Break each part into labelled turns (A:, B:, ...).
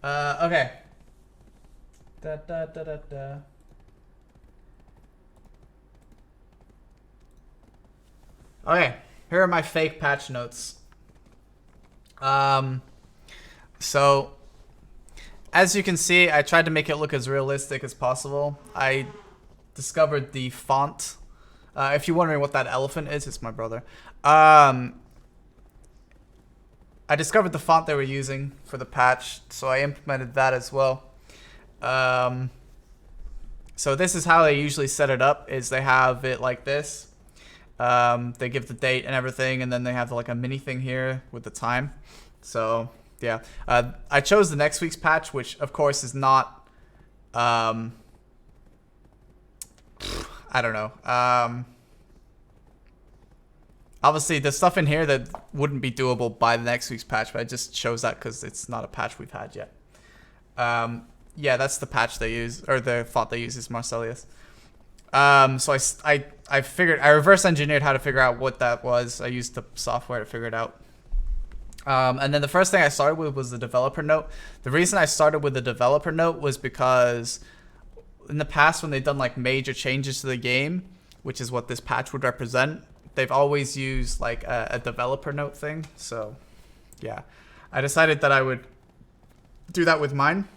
A: Okay. Da, da, da, da, da. Okay, here are my fake patch notes. Um, so as you can see, I tried to make it look as realistic as possible. I discovered the font. If you're wondering what that elephant is, it's my brother. I discovered the font they were using for the patch, so I implemented that as well. So this is how they usually set it up: is they have it like this. They give the date and everything, and then they have like a mini thing here with the time. So yeah, I chose the next week's patch, which of course is not. I don't know. Obviously, there's stuff in here that wouldn't be doable by the next week's patch, but I just chose that because it's not a patch we've had yet. Yeah, that's the patch they use, or the font they use is Marcellus. So I figured, I reverse engineered how to figure out what that was. I used the software to figure it out. And then the first thing I started with was the developer note. The reason I started with the developer note was because in the past, when they've done like major changes to the game, which is what this patch would represent, they've always used like a developer note thing. So yeah, I decided that I would do that with mine.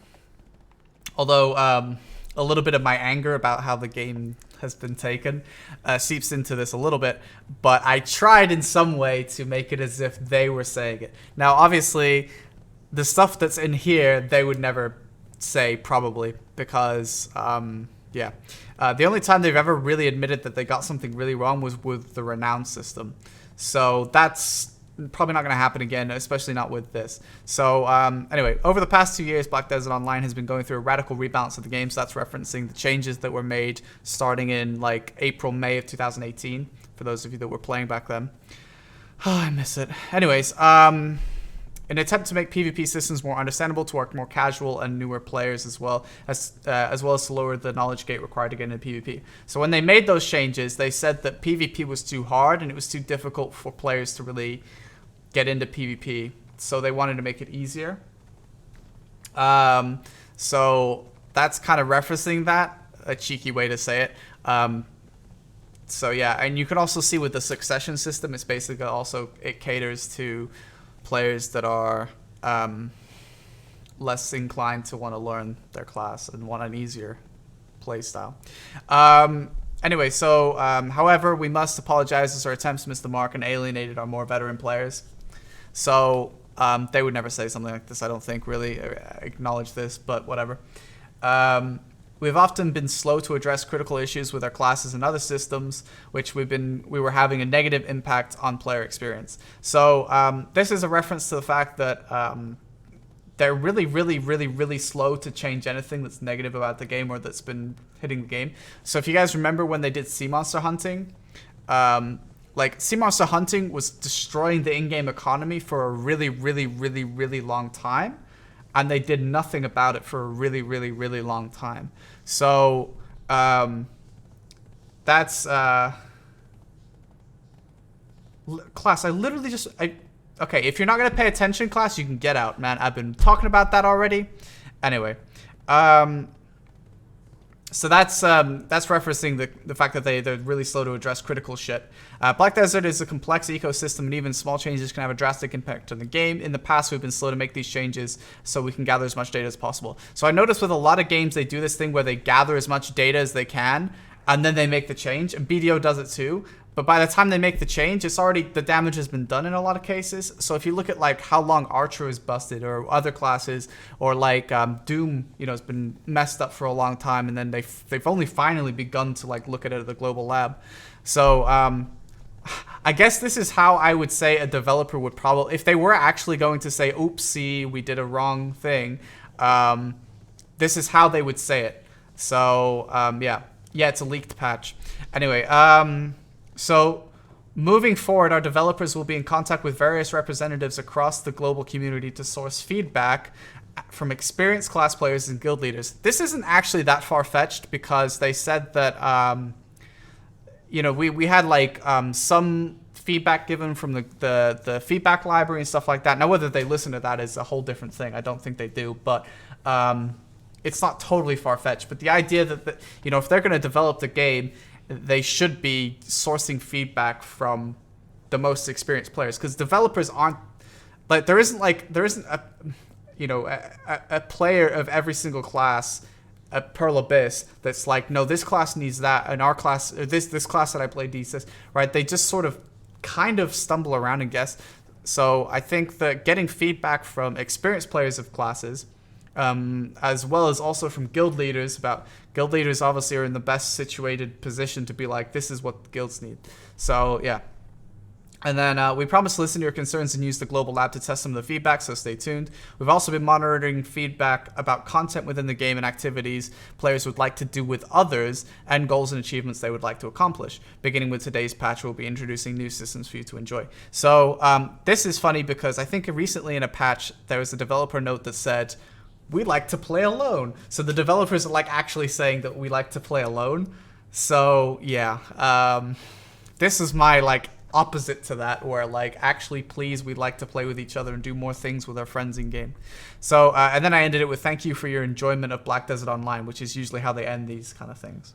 A: Although a little bit of my anger about how the game has been taken seeps into this a little bit, but I tried in some way to make it as if they were saying it. Now, obviously, the stuff that's in here, they would never say, probably, because, yeah. The only time they've ever really admitted that they got something really wrong was with the renown system. So that's probably not going to happen again, especially not with this. So anyway, over the past 2 years, Black Desert Online has been going through a radical rebalance of the game. So that's referencing the changes that were made starting in like April, May of 2018, for those of you that were playing back then. Oh, I miss it. Anyways, in an attempt to make PvP systems more understandable to our more casual and newer players, as well as to lower the knowledge gate required to get into PvP. So when they made those changes, they said that PvP was too hard and it was too difficult for players to really get into PvP, so they wanted to make it easier. So that's kind of referencing that, a cheeky way to say it. So yeah, and you can also see with the succession system, it's basically also, it caters to players that are less inclined to want to learn their class and want an easier play style. Anyway, so however, we must apologize as our attempts missed the mark and alienated our more veteran players. So they would never say something like this, I don't think, really acknowledge this, but whatever. We've often been slow to address critical issues with our classes and other systems, which we were having a negative impact on player experience. So this is a reference to the fact that they're really, really, really, really slow to change anything that's negative about the game or that's been hitting the game. So if you guys remember when they did sea monster hunting, like, sea monster hunting was destroying the in-game economy for a really, really, really, really long time, and they did nothing about it for a really, really, really long time. So, that's, class, I literally just, okay, if you're not going to pay attention, class, you can get out, man. I've been talking about that already. Anyway, so that's referencing the fact that they're really slow to address critical shit. Black Desert is a complex ecosystem, and even small changes can have a drastic impact on the game. In the past, we've been slow to make these changes so we can gather as much data as possible. So I noticed with a lot of games, they do this thing where they gather as much data as they can, and then they make the change, and BDO does it too. But by the time they make the change, it's already, the damage has been done in a lot of cases. So if you look at like how long Archer is busted or other classes, or like Doom, you know, has been messed up for a long time, and then they've only finally begun to like look at it at the global lab. So I guess this is how I would say a developer would probably, if they were actually going to say, oopsie, we did a wrong thing, this is how they would say it. So yeah, it's a leaked patch. Anyway, so moving forward, our developers will be in contact with various representatives across the global community to source feedback from experienced class players and guild leaders. This isn't actually that far-fetched, because they said that, you know, we had like some feedback given from the feedback library and stuff like that. Now, whether they listen to that is a whole different thing. I don't think they do, but it's not totally far-fetched. But the idea that, if they're going to develop the game, they should be sourcing feedback from the most experienced players, because developers aren't like, there isn't a player of every single class at Pearl Abyss that's like, no, this class needs that, and our class, or this class that I played needs this, right? They just sort of kind of stumble around and guess. So I think that getting feedback from experienced players of classes, as well as also from guild leaders obviously are in the best situated position to be like, this is what the guilds need. So yeah. And then we promise to listen to your concerns and use the global lab to test some of the feedback, so stay tuned. We've also been monitoring feedback about content within the game and activities players would like to do with others, and goals and achievements they would like to accomplish. Beginning with today's patch, we'll be introducing new systems for you to enjoy. So this is funny because I think recently in a patch, there was a developer note that said, we like to play alone. So the developers are like actually saying that we like to play alone. So yeah, this is my like opposite to that, where like, actually please, we'd like to play with each other and do more things with our friends in game. So and then I ended it with thank you for your enjoyment of Black Desert Online, which is usually how they end these kind of things.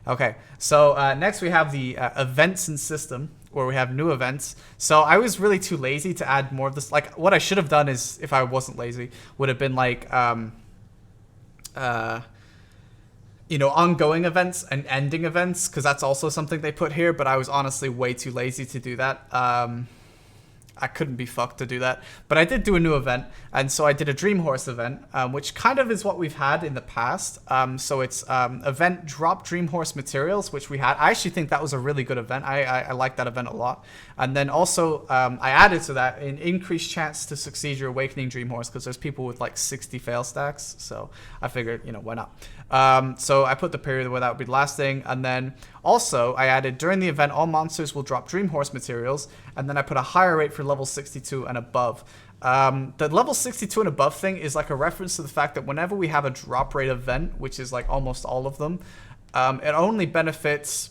A: Okay, so next we have the events and system, where we have new events. So I was really too lazy to add more of this. Like, what I should have done is, if I wasn't lazy, would have been like ongoing events and ending events, because that's also something they put here, but I was honestly way too lazy to do that. I couldn't be fucked to do that. But I did do a new event, and so I did a Dream Horse event, which kind of is what we've had in the past. So it's event drop Dream Horse materials, which we had. I actually think that was a really good event. I like that event a lot. And then also I added to that an increased chance to succeed your Awakening Dream Horse, because there's people with like 60 fail stacks. So I figured, why not? So I put the period where that would be lasting. And then also I added, during the event, all monsters will drop Dream Horse materials. And then I put a higher rate for level 62 and above. The level 62 and above thing is like a reference to the fact that whenever we have a drop rate event, which is like almost all of them, it only benefits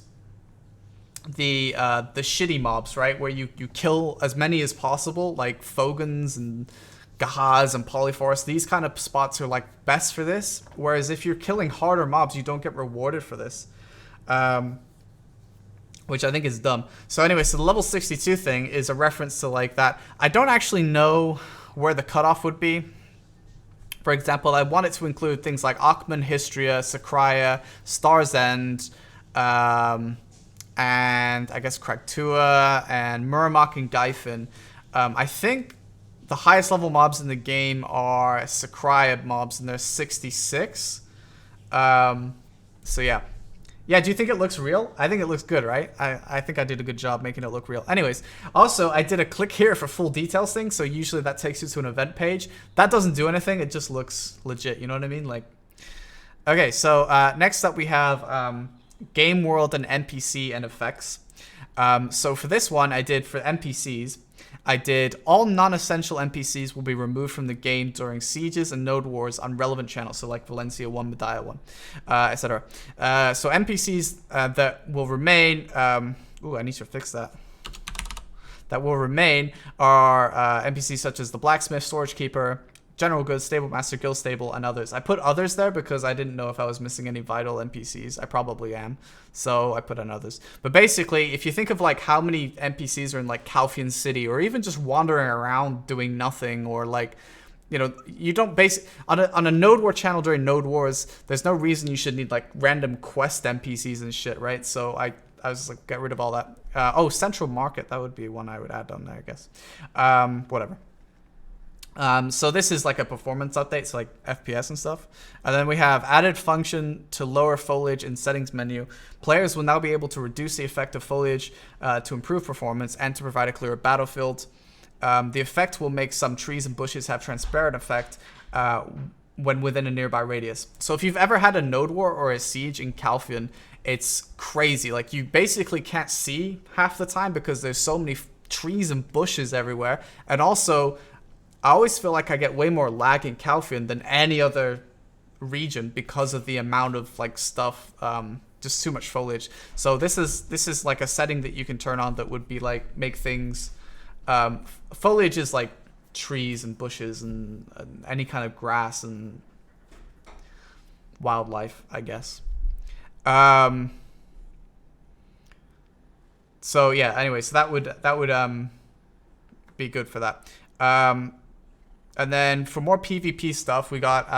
A: the shitty mobs, right? Where you kill as many as possible, like Fogans and Gahas and Polyforest. These kind of spots are like best for this. Whereas if you're killing harder mobs, you don't get rewarded for this. Which I think is dumb. So anyway, so the level 62 thing is a reference to like that. I don't actually know where the cutoff would be. For example, I want it to include things like Akhman, Histria, Sakraya, Star's End, and I guess Kraktua, and Murmak and Gyfin. I think the highest level mobs in the game are Sakraya mobs, and there's 66. So yeah. Yeah, do you think it looks real? I think it looks good, right? I think I did a good job making it look real. Anyways, also, I did a click here for full details thing, so usually that takes you to an event page. That doesn't do anything, it just looks legit, you know what I mean? Like, okay, so next up we have game world and NPC and effects. So for this one, I did for NPCs, I did all non-essential NPCs will be removed from the game during sieges and node wars on relevant channels, so like Valencia 1, Medaya 1, etc. So NPCs that will remain, ooh, I need to fix that. That will remain are NPCs such as the Blacksmith, Storage Keeper, General Goods, Stable Master, Guild Stable, and others. I put others there because I didn't know if I was missing any vital NPCs. I probably am, so I put on others. But basically, if you think of like how many NPCs are in like Calfian City, or even just wandering around doing nothing, or like, you don't base on a node war channel during node wars. There's no reason you should need like random quest NPCs and shit, right? So I was like, get rid of all that. Oh, Central Market, that would be one I would add on there, I guess. Whatever. So this is like a performance update, so like FPS and stuff. And then we have added function to lower foliage in settings menu. Players will now be able to reduce the effect of foliage to improve performance and to provide a clearer battlefield. The effect will make some trees and bushes have transparent effect when within a nearby radius. So if you've ever had a node war or a siege in Calfian, it's crazy. Like, you basically can't see half the time because there's so many trees and bushes everywhere. And also, I always feel like I get way more lag in Calfian than any other region because of the amount of like stuff just too much foliage. So this is like a setting that you can turn on that would be like make things. Foliage is like trees and bushes and any kind of grass and wildlife, I guess. So yeah. Anyway, so that would be good for that. And then for more PvP stuff, we got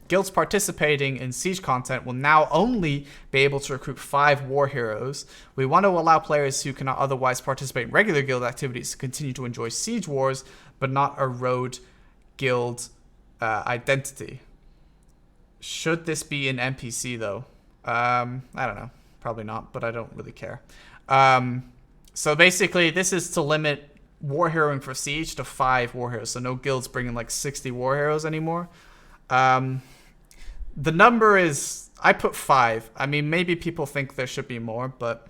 A: guilds participating in Siege content will now only be able to recruit 5 war heroes. We want to allow players who cannot otherwise participate in regular guild activities to continue to enjoy Siege wars, but not erode guild identity. Should this be an NPC though? I don't know. Probably not, but I don't really care. So basically, this is to limit war heroing for Siege to 5 war heroes, so no guilds bringing like 60 war heroes anymore. The number is, I put 5. I mean, maybe people think there should be more, but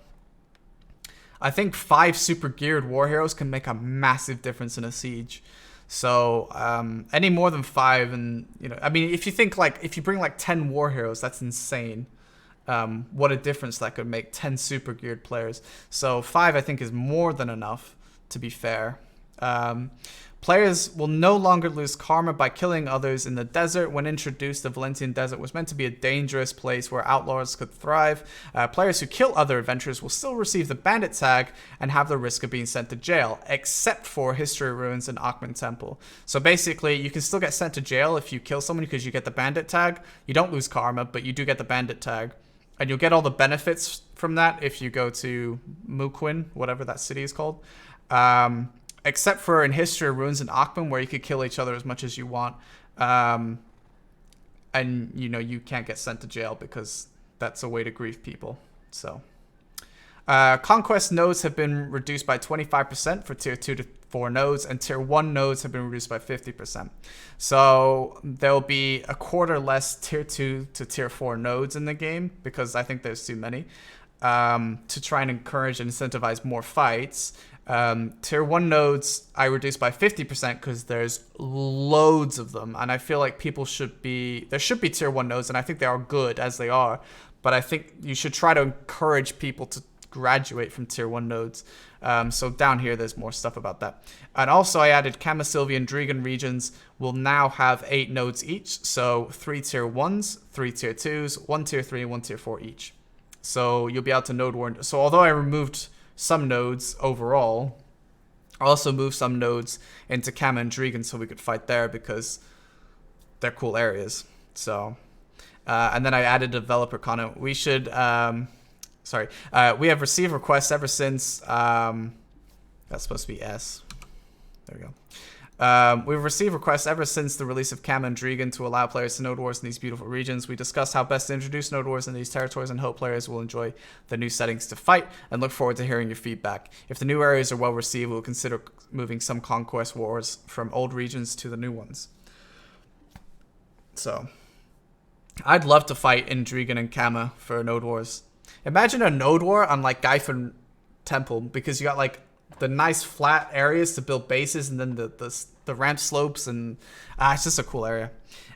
A: I think 5 super geared war heroes can make a massive difference in a Siege. So any more than 5, and I mean, if you think like if you bring like 10 war heroes, that's insane. What a difference that could make, 10 super geared players. So 5 I think is more than enough, to be fair. Players will no longer lose karma by killing others in the desert. When introduced, the Valentian Desert was meant to be a dangerous place where outlaws could thrive. Players who kill other adventurers will still receive the bandit tag and have the risk of being sent to jail, except for History Ruins and Akhman Temple. So basically, you can still get sent to jail if you kill someone because you get the bandit tag. You don't lose karma, but you do get the bandit tag. And you'll get all the benefits from that if you go to Muqin, whatever that city is called. Except for in History Ruins and Akhman, where you could kill each other as much as you want. And, you can't get sent to jail because that's a way to grieve people. So, Conquest nodes have been reduced by 25% for Tier 2 to 4 nodes, and Tier 1 nodes have been reduced by 50%. So, there'll be a quarter less Tier 2 to Tier 4 nodes in the game, because I think there's too many, to try and encourage and incentivize more fights. Tier 1 nodes I reduced by 50% because there's loads of them, and I feel like there should be Tier 1 nodes, and I think they are good as they are, but I think you should try to encourage people to graduate from Tier 1 nodes. So down here there's more stuff about that. And also I added Kama, Sylvia, and Drigan regions will now have 8 nodes each, so 3 Tier 1s, 3 Tier 2s, 1 Tier 3, and 1 Tier 4 each. So you'll be able to node warn. So although I removed some nodes overall, I also moved some nodes into Kama and Drigan so we could fight there because they're cool areas. So, and then I added developer content. We should, we have received requests ever since, that's supposed to be S. There we go. We've received requests ever since the release of Kama and Drigan to allow players to node wars in these beautiful regions. We discussed how best to introduce node wars in these territories and hope players will enjoy the new settings to fight and look forward to hearing your feedback. If the new areas are well received, we'll consider moving some conquest wars from old regions to the new ones. So, I'd love to fight in Drigan and Kama for node wars. Imagine a node war on like Gaifan Temple, because you got like the nice flat areas to build bases, and then the ramp slopes, and it's just a cool area.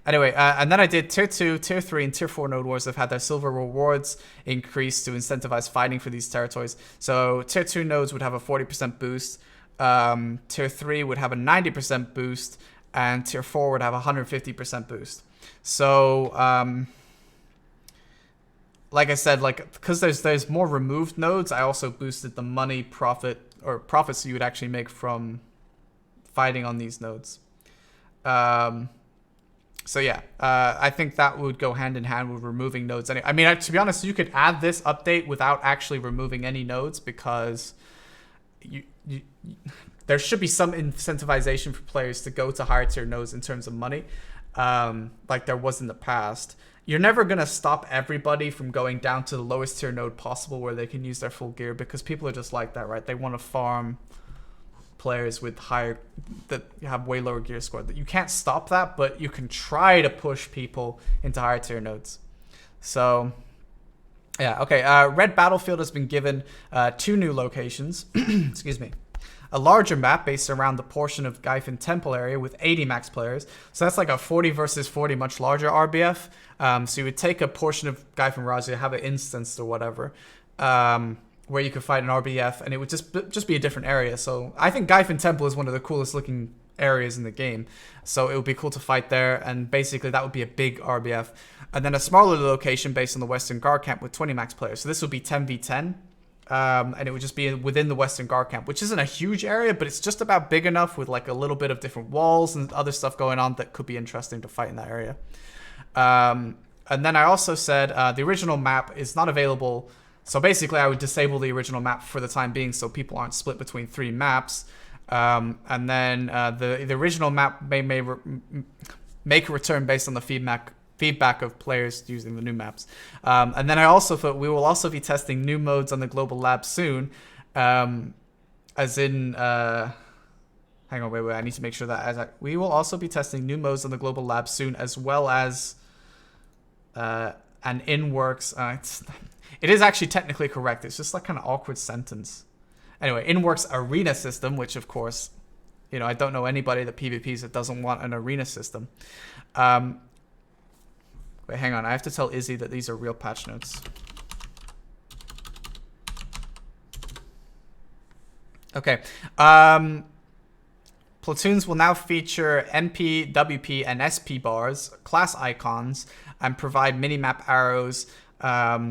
A: Anyway, and then I did Tier 2, Tier 3, and Tier 4 node wars have had their silver rewards increased to incentivize fighting for these territories. So Tier 2 nodes would have a 40% boost, Tier 3 would have a 90% boost, and Tier 4 would have a 150% boost. So, like I said, because there's more removed nodes, I also boosted the money profits you would actually make from fighting on these nodes. So yeah, I think that would go hand in hand with removing nodes. I mean, to be honest, you could add this update without actually removing any nodes, because there should be some incentivization for players to go to higher tier nodes in terms of money, like there was in the past. You're never going to stop everybody from going down to the lowest tier node possible where they can use their full gear, because people are just like that, right? They want to farm players with that have way lower gear score. You can't stop that, but you can try to push people into higher tier nodes. So yeah, okay. Red Battlefield has been given 2 new locations. Excuse me. a larger map based around the portion of Gyfin Temple area with 80 max players. So that's like a 40 versus 40 much larger RBF. So you would take a portion of Gyfin Razia, have it instanced or whatever, where you could fight an RBF, and it would just be a different area. So I think Gyfin Temple is one of the coolest looking areas in the game. So it would be cool to fight there, and basically that would be a big RBF. And then a smaller location based on the Western Guard camp with 20 max players. So this would be 10v10. And it would just be within the Western Guard camp, which isn't a huge area, but it's just about big enough with like a little bit of different walls and other stuff going on that could be interesting to fight in that area. And then I also said the original map is not available. So basically I would disable the original map for the time being so people aren't split between 3 maps. And then the original map may make a return based on the feedback of players using the new maps. And then I also thought we will also be testing new modes on the global lab soon. As in, hang on, wait, I need to make sure that we will also be testing new modes on the global lab soon, as well as an in-works. It is actually technically correct. It's just like kind of awkward sentence. Anyway, in-works arena system, which of course, you know, I don't know anybody that PvPs that doesn't want an arena system. Wait, hang on. I have to tell Izzy that these are real patch notes. Okay. Platoons will now feature MP, WP, and SP bars, class icons, and provide minimap arrows.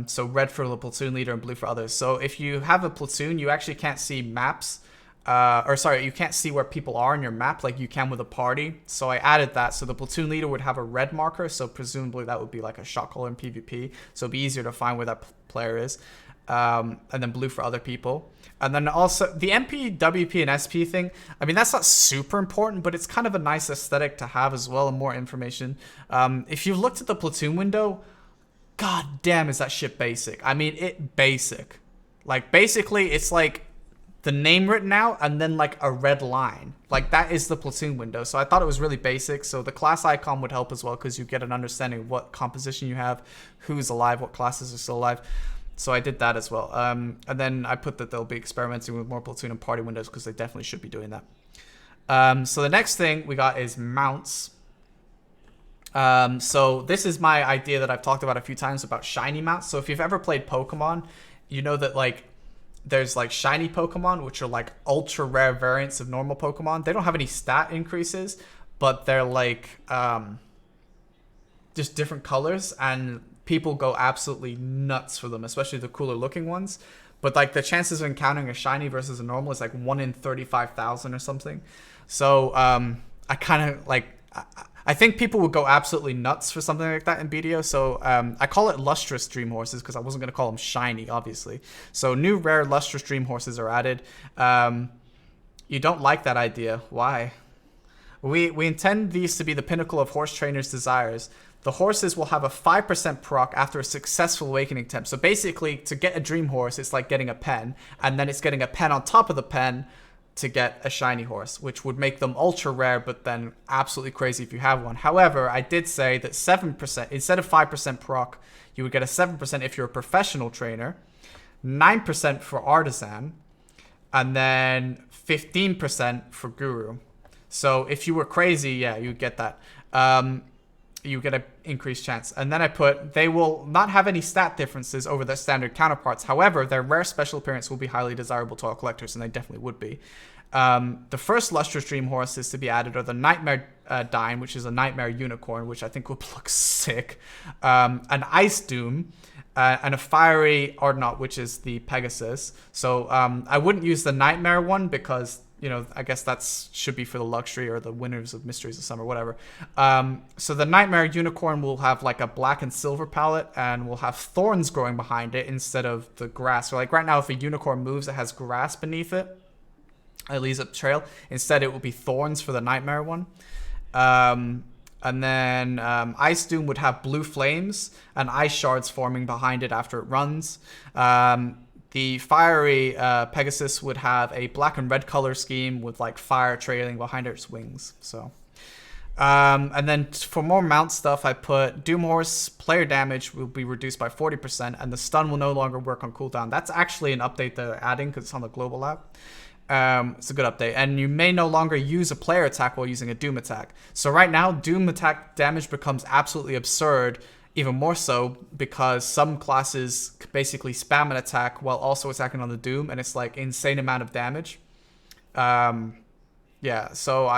A: So red for the platoon leader and blue for others. So if you have a platoon, you actually can't see maps. You can't see where people are on your map like you can with a party. So I added that. So the platoon leader would have a red marker. So presumably that would be like a shot caller in PvP. So it'd be easier to find where that player is. And then blue for other people. And then also the MP, WP, and SP thing. I mean, that's not super important, but it's kind of a nice aesthetic to have as well and more information. If you've looked at the platoon window, god damn, is that shit basic. I mean, it basic. Like, basically, it's like the name written out and then like a red line. Like, that is the platoon window. So I thought it was really basic. So the class icon would help as well because you get an understanding of what composition you have, who's alive, what classes are still alive. So I did that as well. And then I put that they'll be experimenting with more platoon and party windows because they definitely should be doing that. So the next thing we got is mounts. So this is my idea that I've talked about a few times about shiny mounts. So if you've ever played Pokemon, you know that like there's like shiny Pokemon, which are like ultra rare variants of normal Pokemon. They don't have any stat increases, but they're like just different colors, and people go absolutely nuts for them, especially the cooler looking ones. But like the chances of encountering a shiny versus a normal is like 1 in 35,000 or something. So I kind of like, I think people would go absolutely nuts for something like that in BDO. So I call it lustrous dream horses because I wasn't going to call them shiny, obviously. So new rare lustrous dream horses are added. You don't like that idea. Why? We intend these to be the pinnacle of horse trainers' desires. The horses will have a 5% proc after a successful awakening attempt. So basically, to get a dream horse, it's like getting a pen. And then it's getting a pen on top of the pen to get a shiny horse, which would make them ultra rare, but then absolutely crazy if you have one. However, I did say that 7%, instead of 5% proc, you would get a 7% if you're a professional trainer, 9% for artisan, and then 15% for guru. So if you were crazy, yeah, you'd get that. You get an increased chance. And then I put, they will not have any stat differences over their standard counterparts. However, their rare special appearance will be highly desirable to all collectors, and they definitely would be. The first lustrous dream horses to be added are the Nightmare Dine, which is a Nightmare Unicorn, which I think would look sick. An Ice Doom, and a Fiery Ardnaut, which is the Pegasus. So I wouldn't use the Nightmare one because, you know, I guess that should be for the luxury or the winners of Mysteries of Summer, whatever. So the Nightmare Unicorn will have like a black and silver palette, and will have thorns growing behind it instead of the grass. So like right now, if a unicorn moves, it has grass beneath it. It leaves a trail. Instead, it will be thorns for the Nightmare one. And then Ice Doom would have blue flames and ice shards forming behind it after it runs. The Fiery Pegasus would have a black and red color scheme with like fire trailing behind its wings. So, and then for more mount stuff, I put Doom Horse player damage will be reduced by 40%, and the stun will no longer work on cooldown. That's actually an update they're adding because it's on the global app. It's a good update. And you may no longer use a player attack while using a Doom attack. So right now, Doom attack damage becomes absolutely absurd, even more so because some classes basically spam an attack while also attacking on the Doom, and it's like insane amount of damage. Yeah, so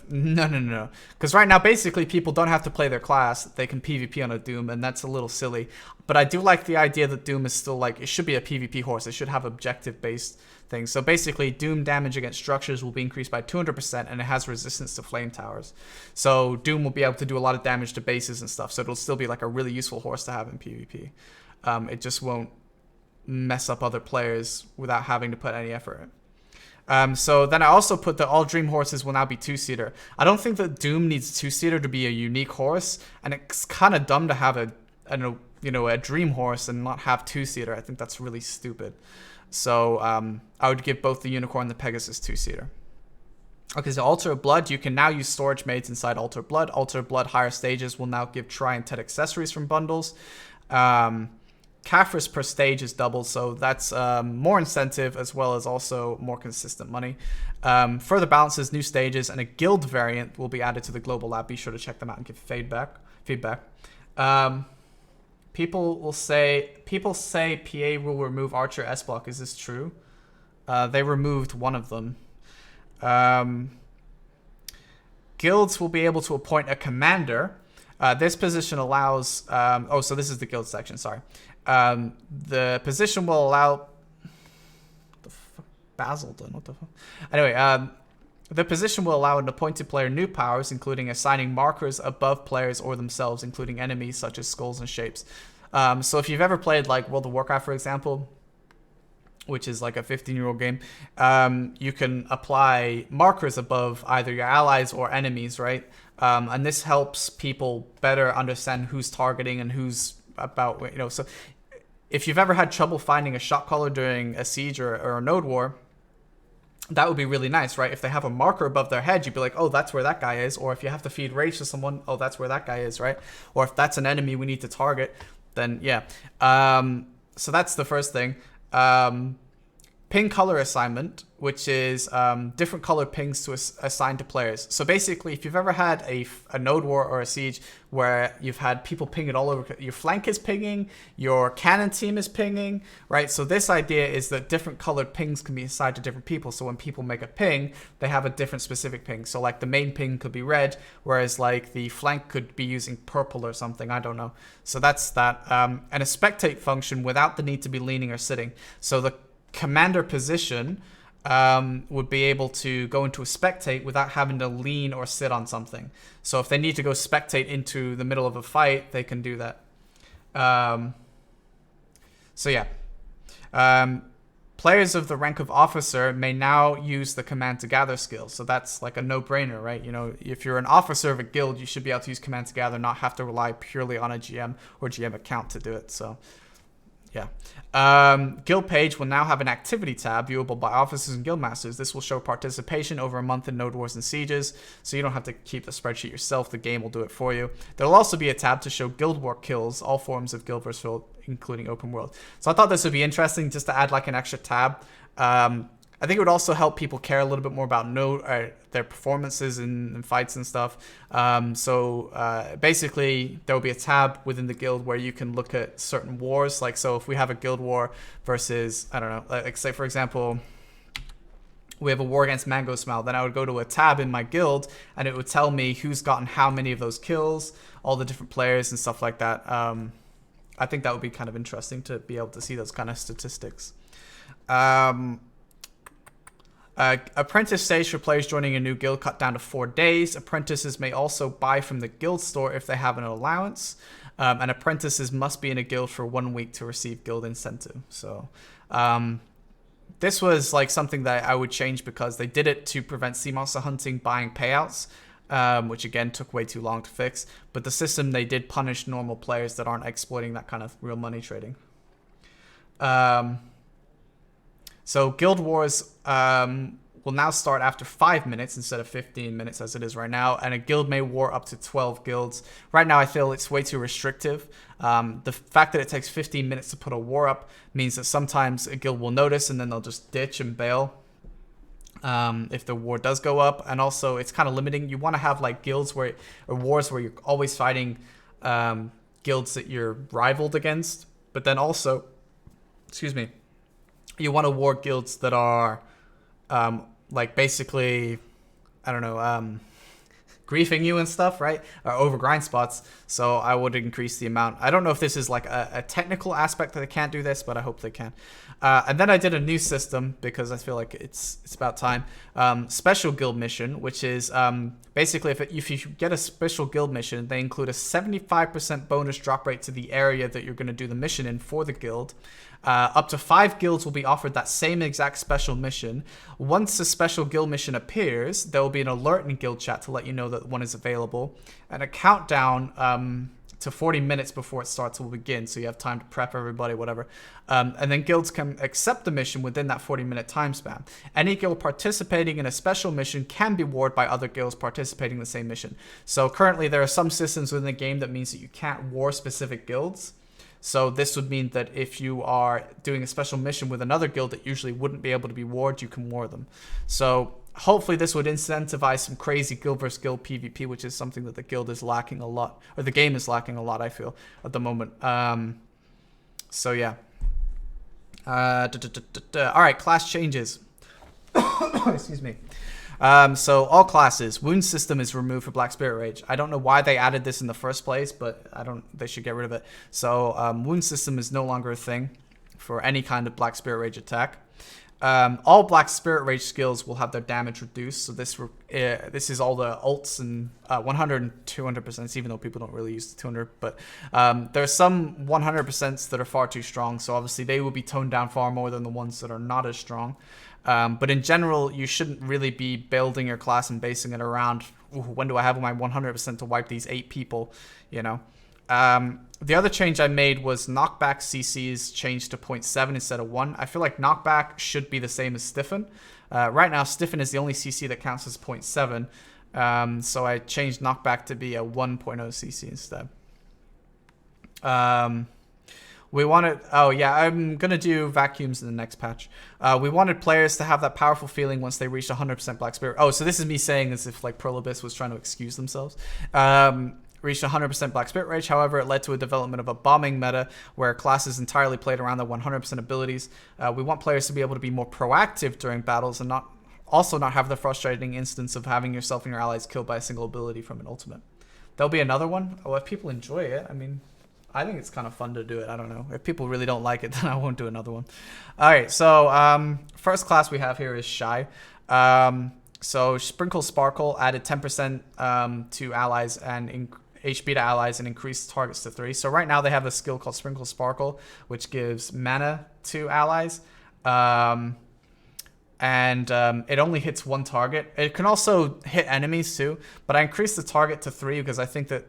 A: no. Because right now, basically, people don't have to play their class. They can PvP on a Doom, and that's a little silly. But I do like the idea that Doom is still like, it should be a PvP horse. It should have objective-based things. So basically, Doom damage against structures will be increased by 200%, and it has resistance to flame towers. So Doom will be able to do a lot of damage to bases and stuff. So it'll still be like a really useful horse to have in PvP. It just won't mess up other players without having to put any effort in. So then I also put that all Dream horses will now be two-seater. I don't think that Doom needs two-seater to be a unique horse, and it's kind of dumb to have a Dream horse and not have two-seater. I think that's really stupid. So I would give both the Unicorn and the Pegasus two-seater. Okay, so Altar of Blood, you can now use storage mates inside Altar of Blood. Altar of Blood higher stages will now give Tri and Tet accessories from bundles. Caphras per stage is doubled, so that's more incentive as well as also more consistent money. Further balances, new stages, and a guild variant will be added to the global lab. Be sure to check them out and give feedback. People say PA will remove Archer S block. Is this true? They removed one of them. Guilds will be able to appoint a commander. This position allows... so this is the guild section, sorry. The position will allow... What the fuck? Basildon, what the fuck? Anyway, the position will allow an appointed player new powers, including assigning markers above players or themselves, including enemies such as skulls and shapes. So if you've ever played like World of Warcraft, for example, which is like a 15-year-old game, you can apply markers above either your allies or enemies, right? And this helps people better understand who's targeting and who's about, so if you've ever had trouble finding a shot caller during a siege or a node war, that would be really nice, right? If they have a marker above their head, you'd be like, oh, that's where that guy is. Or if you have to feed rage to someone, oh, that's where that guy is, right? Or if that's an enemy we need to target, then yeah. So that's the first thing. Ping color assignment, which is different color pings to assign to players. So basically, if you've ever had a node war or a siege where you've had people pinging all over, your flank is pinging, your cannon team is pinging, right? So this idea is that different colored pings can be assigned to different people. So when people make a ping, they have a different specific ping. So like the main ping could be red, whereas like the flank could be using purple or something. I don't know. So that's that. And a spectate function without the need to be leaning or sitting. So the commander position would be able to go into a spectate without having to lean or sit on something. So if they need to go spectate into the middle of a fight, they can do that. So yeah. Players of the rank of officer may now use the command to gather skills. So that's like a no-brainer, right? If you're an officer of a guild, you should be able to use command to gather, not have to rely purely on a GM or GM account to do it. So yeah. Guild page will now have an activity tab viewable by officers and guild masters. This will show participation over a month in node wars and sieges, so you don't have to keep the spreadsheet yourself. The game will do it for you. There will also be a tab to show guild war kills, all forms of guild versus field, including open world. So I thought this would be interesting just to add like an extra tab. I think it would also help people care a little bit more about their performances in fights and stuff. So basically, there will be a tab within the guild where you can look at certain wars. Like, so if we have a guild war versus, I don't know, like say, for example, we have a war against Mango Smile, then I would go to a tab in my guild, and it would tell me who's gotten how many of those kills, all the different players and stuff like that. I think that would be kind of interesting to be able to see those kind of statistics. Apprentice stage for players joining a new guild cut down to 4 days. Apprentices may also buy from the guild store if they have an allowance. And apprentices must be in a guild for 1 week to receive guild incentive. So this was like something that I would change because they did it to prevent sea monster hunting buying payouts, which again took way too long to fix. But the system, they did punish normal players that aren't exploiting that kind of real money trading. So Guild Wars will now start after 5 minutes instead of 15 minutes as it is right now, and a guild may war up to 12 guilds. Right now I feel it's way too restrictive. The fact that it takes 15 minutes to put a war up means that sometimes a guild will notice and then they'll just ditch and bail if the war does go up. And also it's kind of limiting. You want to have like guilds where, or wars where you're always fighting guilds that you're rivaled against, but then also, excuse me, you want to war guilds that are like basically, I don't know, griefing you and stuff, right? Or over grind spots. So I would increase the amount. I don't know if this is like a technical aspect that they can't do this, but I hope they can. And then I did a new system because I feel like it's about time. Special guild mission, which is basically if you get a special guild mission, they include a 75% bonus drop rate to the area that you're going to do the mission in for the guild. Up to 5 guilds will be offered that same exact special mission. Once a special guild mission appears, there will be an alert in guild chat to let you know that one is available. And a countdown to 40 minutes before it starts will begin, so you have time to prep everybody, whatever. And then guilds can accept the mission within that 40-minute time span. Any guild participating in a special mission can be warred by other guilds participating in the same mission. So currently there are some systems within the game that means that you can't war specific guilds. So this would mean that if you are doing a special mission with another guild that usually wouldn't be able to be warred, you can war them. So hopefully this would incentivize some crazy guild versus guild PvP, which is something that the guild is lacking a lot, or the game is lacking a lot, I feel, at the moment. So yeah. All right, class changes. Excuse me. So all classes, wound system is removed for Black Spirit Rage. I don't know why they added this in the first place, but they should get rid of it. So wound system is no longer a thing for any kind of Black Spirit Rage attack. All Black Spirit Rage skills will have their damage reduced. So this is all the ults and 100 and 200%, even though people don't really use the 200. But there are some 100% that are far too strong. So obviously they will be toned down far more than the ones that are not as strong. But in general, you shouldn't really be building your class and basing it around, ooh, when do I have my 100% to wipe these 8 people, you know. The other change I made was knockback CCs changed to 0.7 instead of 1. I feel like knockback should be the same as stiffen. Right now, stiffen is the only CC that counts as 0.7. So I changed knockback to be a 1.0 CC instead. We wanted, oh yeah, I'm going to do vacuums in the next patch. We wanted players to have that powerful feeling once they reached 100% Black Spirit. Oh, so this is me saying as if like Prolobis was trying to excuse themselves. Reached 100% Black Spirit Rage. However, it led to a development of a bombing meta where classes entirely played around the 100% abilities. We want players to be able to be more proactive during battles and not have the frustrating instance of having yourself and your allies killed by a single ability from an ultimate. There'll be another one. Oh, if people enjoy it, I mean, I think it's kind of fun to do it. I don't know. If people really don't like it, then I won't do another one. All right, so first class we have here is Shy. So Sprinkle Sparkle added 10% to allies and HP to allies and increased targets to 3. So right now they have a skill called Sprinkle Sparkle, which gives mana to allies. It only hits 1 target. It can also hit enemies too, but I increased the target to 3 because I think that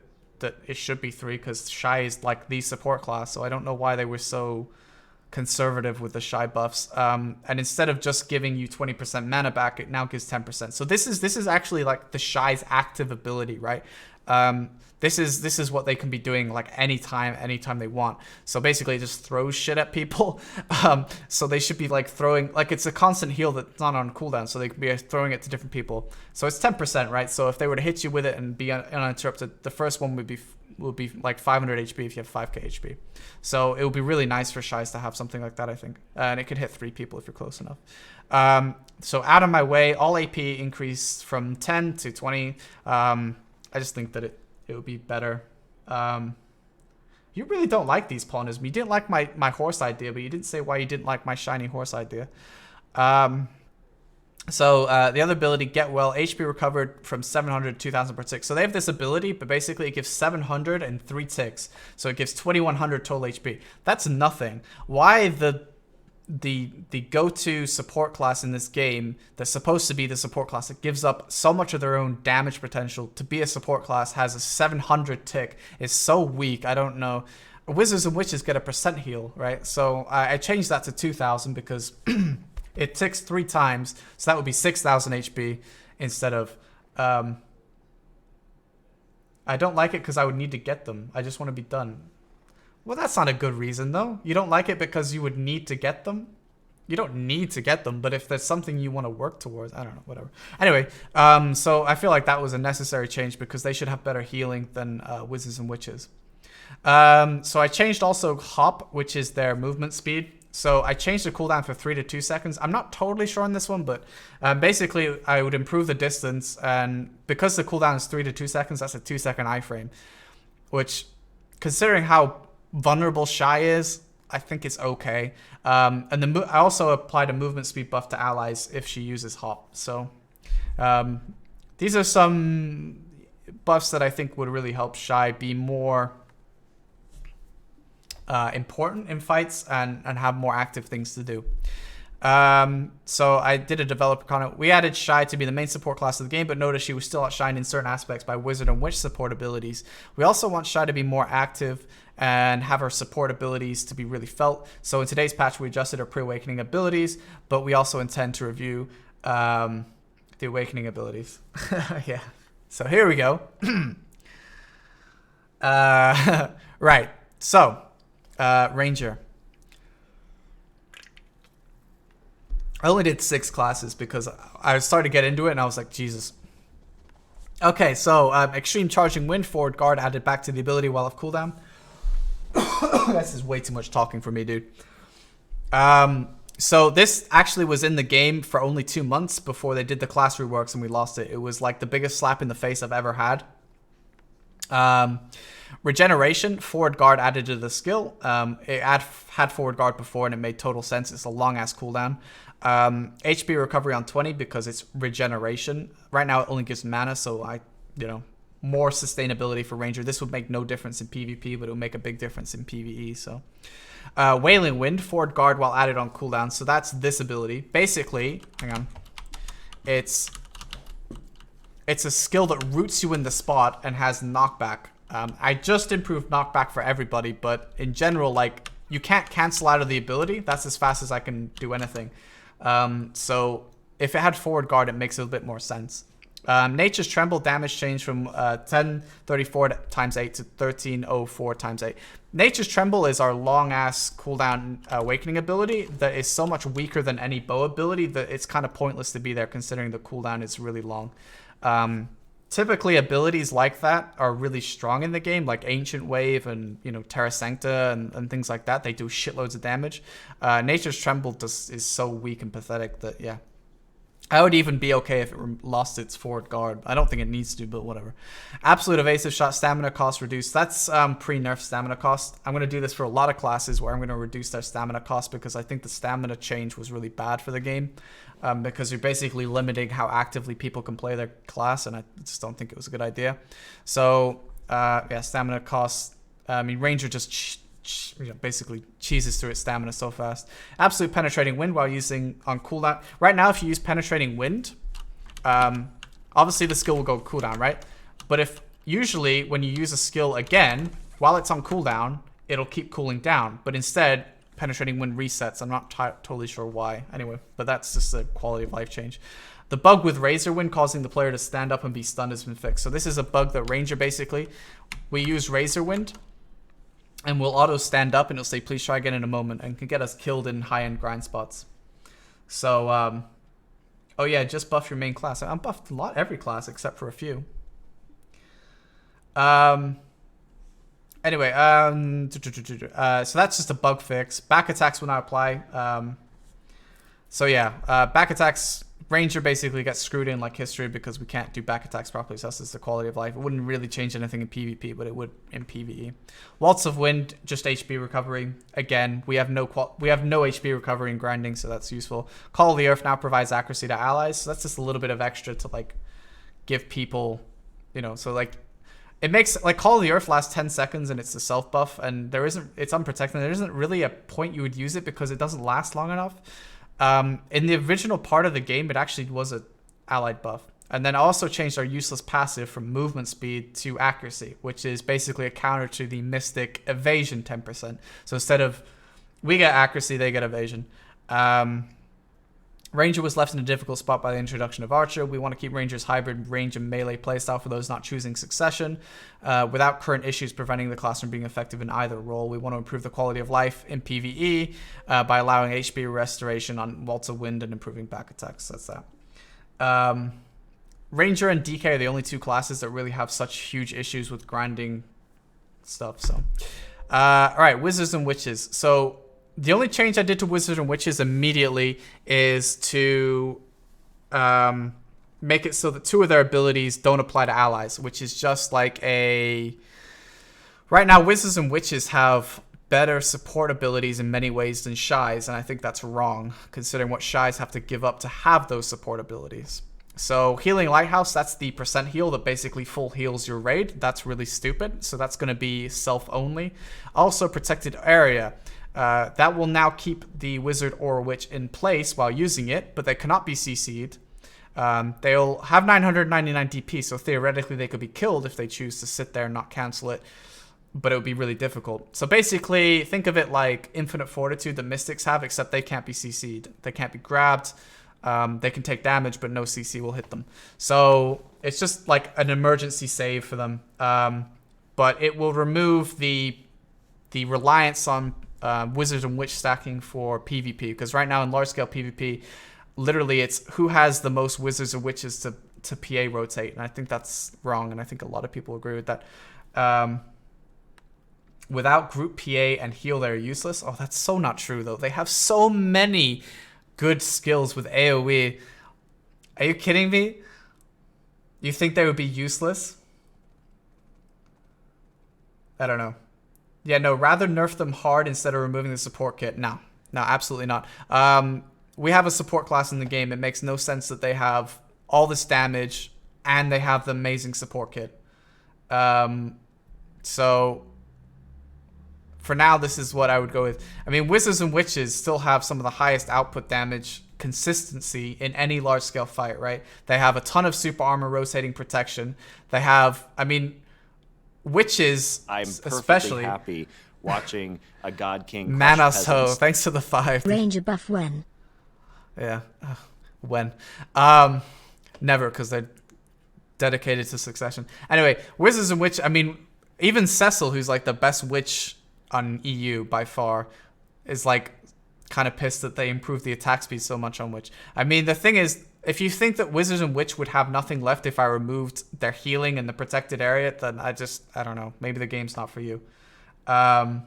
A: it should be 3 because Shy is like the support class. So I don't know why they were so conservative with the Shy buffs. And instead of just giving you 20% mana back, it now gives 10%. So this is actually like the Shy's active ability, right? This is what they can be doing like anytime they want. So basically it just throws shit at people. So they should be like throwing, like it's a constant heal that's not on cooldown. So they could be throwing it to different people. So it's 10%, right? So if they were to hit you with it and be uninterrupted, the first one would be like 500 HP if you have 5k HP. So it would be really nice for Shys to have something like that, I think. And it could hit 3 people if you're close enough. So out of my way, all AP increased from 10 to 20. I just think that it would be better. You really don't like these Pawnism. You didn't like my horse idea, but you didn't say why you didn't like my shiny horse idea. So the other ability, Get Well, HP recovered from 700 to 2000 per tick. So they have this ability, but basically it gives 700 and 3 ticks. So it gives 2100 total HP. That's nothing. Why the go-to support class in this game that's supposed to be the support class that gives up so much of their own damage potential to be a support class has a 700 tick is so weak. I don't know. Wizards and Witches get a percent heal, right? So I changed that to 2000 because It ticks 3 times, so that would be 6,000 HP instead of... I don't like it because I would need to get them. I just want to be done. Well, that's not a good reason, though. You don't like it because you would need to get them? You don't need to get them, but if there's something you want to work towards, I don't know, whatever. Anyway, so I feel like that was a necessary change because they should have better healing than Wizards and Witches. So I changed also Hop, which is their movement speed. So I changed the cooldown from 3 to 2 seconds. I'm not totally sure on this one, but basically I would improve the distance. And because the cooldown is 3 to 2 seconds, that's a 2-second iframe. Which, considering how vulnerable Shy is, I think it's okay. And I also applied a movement speed buff to allies if she uses Hop. So these are some buffs that I think would really help Shy be more... important in fights and have more active things to do. So I did a developer comment. We added Shy to be the main support class of the game, but noticed she was still outshined in certain aspects by Wizard and Witch support abilities. We also want Shy to be more active and have her support abilities to be really felt. So in today's patch, we adjusted her pre-awakening abilities, but we also intend to review the awakening abilities. Yeah. So here we go. Right. So Ranger. I only did 6 classes because I started to get into it and I was like, Jesus. Okay, so Extreme Charging Wind, forward guard added back to the ability while off cooldown. This is way too much talking for me, dude. So this actually was in the game for only 2 months before they did the class reworks and we lost it. It was like the biggest slap in the face I've ever had. Regeneration, forward guard added to the skill. It had forward guard before and it made total sense. It's a long ass cooldown. HP recovery on 20 because it's regeneration. Right now it only gives mana, so more sustainability for Ranger. This would make no difference in PvP, but it would make a big difference in PvE. So Wailing Wind, forward guard while added on cooldown. So that's this ability. Basically, hang on. It's a skill that roots you in the spot and has knockback. I just improved knockback for everybody, but in general, like, you can't cancel out of the ability. That's as fast as I can do anything. So if it had forward guard, it makes a bit more sense. Nature's Tremble damage changed from 1034 times 8 to 1304 times 8. Nature's Tremble is our long-ass cooldown awakening ability that is so much weaker than any bow ability that it's kind of pointless to be there considering the cooldown is really long. Typically abilities like that are really strong in the game, like Ancient Wave and Terra Sancta and things like that. They do shitloads of damage. Nature's Tremble is so weak and pathetic that, yeah. I would even be okay if it lost its forward guard. I don't think it needs to, but whatever. Absolute Evasive Shot, stamina cost reduced. That's pre-nerf stamina cost. I'm going to do this for a lot of classes where I'm going to reduce their stamina cost because I think the stamina change was really bad for the game. Because you're basically limiting how actively people can play their class, and I just don't think it was a good idea. So, yeah, stamina cost. I mean, Ranger just basically cheeses through its stamina so fast. Absolute Penetrating Wind while using on cooldown. Right now, if you use Penetrating Wind, obviously the skill will go cooldown, right? But if usually when you use a skill again, while it's on cooldown, it'll keep cooling down. But instead, Penetrating Wind resets. I'm not totally sure why. Anyway, but that's just a quality of life change. The bug with Razor Wind causing the player to stand up and be stunned has been fixed. So this is a bug that Ranger basically, we use Razor Wind and we'll auto stand up and it'll say please try again in a moment and can get us killed in high-end grind spots. So, oh yeah, just buff your main class. I'm buffed a lot every class except for a few. Anyway, so that's just a bug fix. Back attacks will not apply. So yeah, back attacks, Ranger basically gets screwed in like history because we can't do back attacks properly, so that's just the quality of life. It wouldn't really change anything in PvP, but it would in PvE. Waltz of Wind, just HP recovery. Again, we have no HP recovery in grinding, so that's useful. Call of the Earth now provides accuracy to allies, so that's just a little bit of extra to like give people, so like it makes like Call of the Earth lasts 10 seconds and it's a self buff, and it's unprotected. There isn't really a point you would use it because it doesn't last long enough. In the original part of the game, it actually was an allied buff. And then I also changed our useless passive from movement speed to accuracy, which is basically a counter to the Mystic evasion 10%. So instead of we get accuracy, they get evasion. Ranger was left in a difficult spot by the introduction of Archer. We want to keep Ranger's hybrid range and melee playstyle for those not choosing Succession, without current issues preventing the class from being effective in either role. We want to improve the quality of life in PvE by allowing HP restoration on Waltz of Wind and improving back attacks. That's that. Ranger and DK are the only two classes that really have such huge issues with grinding stuff. So, all right, Wizards and Witches. So the only change I did to Wizards and Witches immediately is to make it so that two of their abilities don't apply to allies, which is just like a... Right now, Wizards and Witches have better support abilities in many ways than Shys, and I think that's wrong, considering what Shys have to give up to have those support abilities. So Healing Lighthouse, that's the percent heal that basically full heals your raid. That's really stupid, so that's going to be self-only. Also, Protected Area. That will now keep the wizard or witch in place while using it, but they cannot be CC'd. They'll have 999 DP, so theoretically they could be killed if they choose to sit there and not cancel it, but it would be really difficult. So basically, think of it like Infinite Fortitude that Mystics have, except they can't be CC'd. They can't be grabbed. They can take damage, but no CC will hit them. So it's just like an emergency save for them. But it will remove the reliance on Wizard and Witch stacking for PvP, because right now in large scale PvP, literally it's who has the most Wizards and Witches to PA rotate, and I think that's wrong, and I think a lot of people agree with that. Without group PA and heal, they're useless. Oh, that's so not true though. They have so many good skills with AoE. Are you kidding me? You think they would be useless? I don't know. Yeah, no, rather nerf them hard instead of removing the support kit. No, absolutely not. We have a support class in the game. It makes no sense that they have all this damage and they have the amazing support kit. So for now, this is what I would go with. I mean, Wizards and Witches still have some of the highest output damage consistency in any large-scale fight, right? They have a ton of super armor rotating protection. They have, I mean... Witches,
B: I'm perfectly
A: especially
B: happy watching a God King.
A: Manas Ho, thanks for the 5.
C: Ranger buff when?
A: Yeah, when? Never, because they're dedicated to Succession. Anyway, Wizards and Witch. I mean, even Cecil, who's like the best witch on EU by far, is like kind of pissed that they improved the attack speed so much on Witch. I mean, the thing is, if you think that Wizards and Witch would have nothing left if I removed their healing in the protected area, then I don't know. Maybe the game's not for you. Guilds